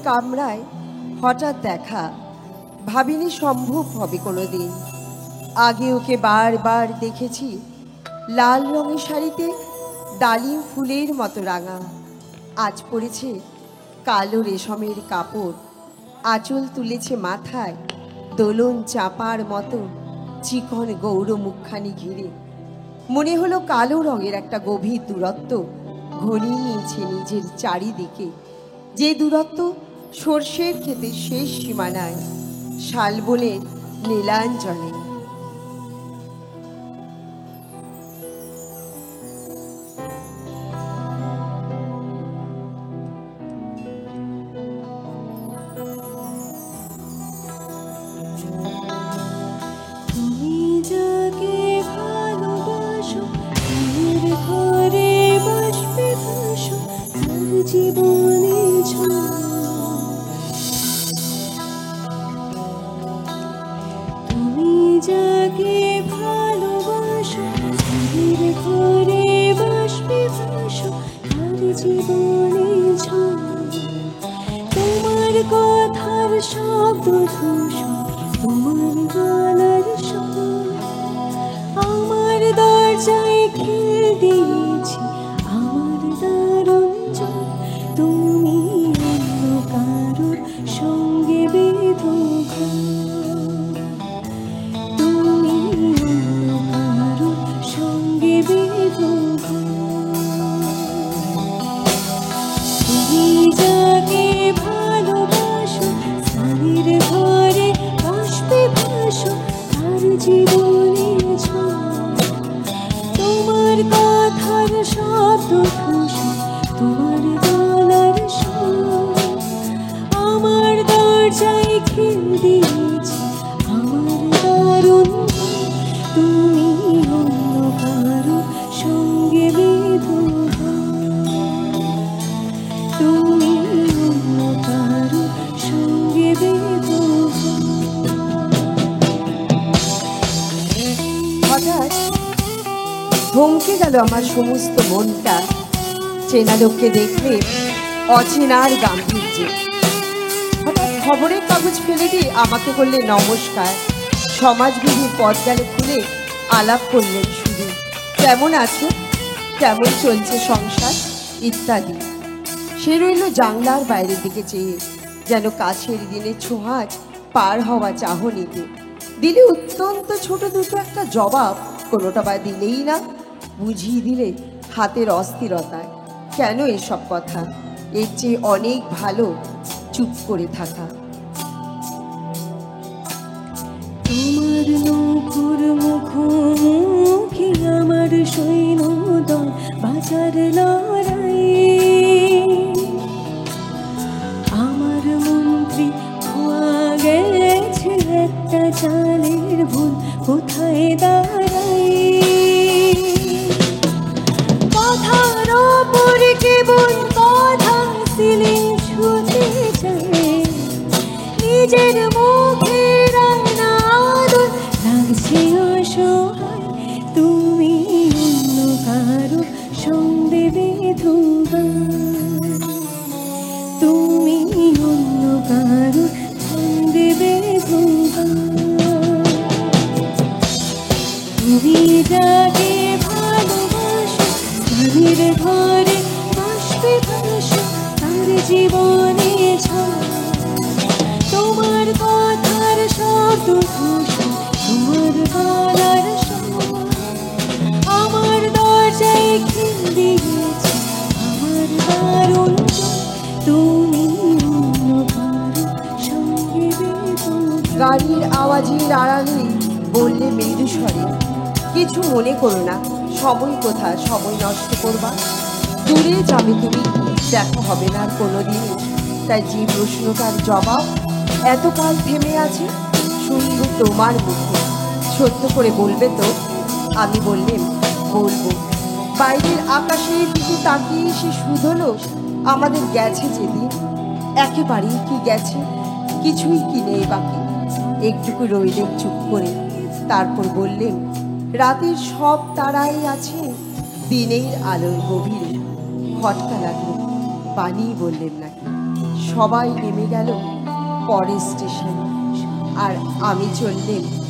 কামরায় হঠাৎ দেখা, ভাবিনি সম্ভব হবে কোনোদিন। আগে ওকে বারবার দেখেছি লাল রঙের শাড়িতে ডালিম ফুলের মতো রাঙা, আজ পরেছে কালো রেশমের কাপড়, আঁচল তুলেছে মাথায় দোলন চাপার মতো চিকন গৌর মুখখানি ঘিরে। মনে হলো কালো রঙের একটা গভীর দূরত্ব ঘনিয়ে নিয়েছে নিজের চারিদিকে, যে দূরত্ব সর্ষের ক্ষেতে শেষ সীমানায় শালবনের নীলাঞ্জনে। জীবনে তুমি যাকে ভালোবাসো, তার ঘরে বাসবে ভাসো, তার জীবনে তোমার কথার শব্দ ধূসর, তোমার গলার সুর আমার দরজায় খিল দিয়েছি, আমার দারুণ জয়। তুমি অন্য কারোর সঙ্গে বেঁধো তুমি অন্য কারোর সঙ্গে বেঁধো তুমি যাকে ভালোবাসো, স্বামীর ঘরে বাসবে ভাসো, তার জীবনে তোমার কথার শব্দ ধূসর, তোমার গলার সুর আমার দরজায় খিল দিয়েছি, আমার দারুণ ভয়। তুমি অন্য কারো সঙ্গে বেঁধো তুমি অন্য কারো সঙ্গে বেঁধো। হঠাৎ থমকে গেল আমার সমস্ত মনটা, চেনা লোককে দেখলে অচেনার গাম্ভীর্যে। হঠাৎ খবরের কাগজ ফেলে দিয়ে আমাকে করলে নমস্কার, সমাজবিধির পথ গেল খুলে আলাপ করলেন শুধু, কেমন আছো, কেমন চলছে সংসার ইত্যাদি। সে রইল জানলার বাইরের দিকে চেয়ে, যেন কাছের দিনের ছোঁয়াচ পার হওয়া চাহনিতে। দিলে অত্যন্ত ছোট দুটো একটা জবাব, কোনোটা বা দিলেই না, বুঝিয়ে দিলে হাতের অস্থিরতায়। কেন এসব কথা, এর চেয়ে অনেক ভালো চুপ করে থাকা। তোমার নৌকুর মুখোমুখি আমার সৈন্যদল বাজার লড়াই, আমার মন্ত্রী খোয়া গেছে একটা চালের ভুল কোথায় দাঁড়াই। কথার ওপর কেবল কথা সিলিং ছুঁতে চায়, নিজের মুখের আদর লাগছে অসহায়। তুমি অন্য কারো সঙ্গে বেঁধো তুমি অন্য কারো সঙ্গে বেঁধো তুমি যাকে ভালোবাসো, স্বামীর ঘরে বাসবে ভাসো, তার জীবনে তোমার কথার শব্দ ধূসর, তোমার গলার সুর আমার দরজায় খিল দিয়েছি, আমার দারুণ জয়। তুমি অন্য কারো সঙ্গে বেঁধো গাড়ির আওয়াজের আড়ালে বললে মৃদু স্বরে, কিছু মনে করো না, সময় কোথা, সময় নষ্ট করবা, দূরে যাবে তুমি, দেখা হবে না আর কোনোদিনই। তাই যে প্রশ্নটার জবাব এতকাল থেমে আছে, শুনব তোমার মুখে, সত্য করে বলবে তো? আমি বললেন বলবো। বাইরের আকাশের দিকে তাকিয়ে সে শুধলো, আমাদের গেছে যেদিন, একেবারেই কি গেছে, কিছুই কি নেই বাকি। একটুকু রইলেন চুপ করে, তারপর বললেন, রাতের সব তারাই আছে দিনের আলোর গভীরে। খটকা লাগলো, বানিয়ে বললেন নাকি সবাই নেমে গেল পরের স্টেশনে, আর আমি চললেন